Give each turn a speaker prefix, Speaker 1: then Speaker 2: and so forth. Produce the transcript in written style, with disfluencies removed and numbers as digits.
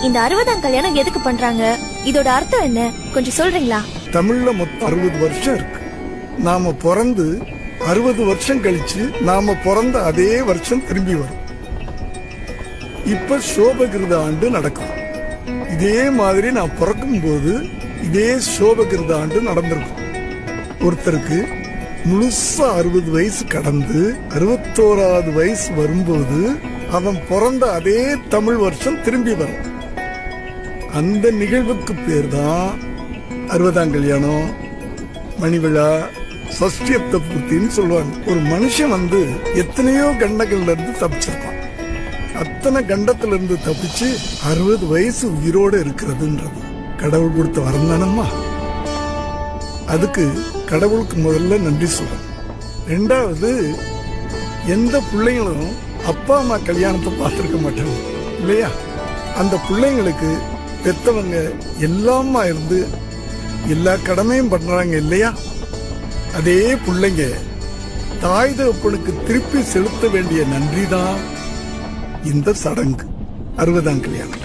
Speaker 1: இந்த 60ஆம் கல்யாணம் எதுக்கு பண்றாங்க? இதோட அர்த்தம் என்ன? கொஞ்சம் சொல்றீங்களா?
Speaker 2: தமிழ்ல மொத்தம் 60 வருஷம் இருக்கு. நாம பிறந்து 60 வருஷம் கழிச்சு நாம பிறந்த அதே வருஷம் திரும்பி வரும். இப்ப சோபகிருத ஆண்டு நடக்கும். இதே மாதிரி நான் பிறக்கும் போது இதே சோபகிருத ஆண்டு நடந்திருக்கும். ஒருத்தருக்கு முழுசா 60 வயசு கடந்து 61வது வயசு வரும்போது அவன் பிறந்த அதே தமிழ் வருஷம் திரும்பி வரும். அந்த நிகழ்வுக்கு பேர் தான் 60ஆம் கல்யாணம், மணிவிழா, சஷ்டியப்த பூர்த்தின்னு சொல்லுவாங்க. ஒரு மனுஷன் எத்தனையோ கண்டங்கள்ல இருந்து தப்பிச்சிருப்பான். அத்தனை கண்டத்துல இருந்து தப்பிச்சு 60 வயசு உயிரோட இருக்கிறதுன்றது கடவுள் கொடுத்த வரம் தானம்மா. அதுக்கு கடவுளுக்கு முதல்ல நன்றி சொல்லணும். ரெண்டாவது, எந்த பிள்ளைங்களும் அப்பா அம்மா கல்யாணத்தை பார்த்திருக்க மாட்டாங்க இல்லையா? அந்த பிள்ளைங்களுக்கு பெத்தவங்க எல்லாமா இருந்து எல்லா கடமையும் பண்றாங்க இல்லையா? அதே பிள்ளைங்க தாய் தகப்பனுக்கு திருப்பி செலுத்த வேண்டிய நன்றி தான் இந்த சடங்கு, 60ஆம் கல்யாணம்.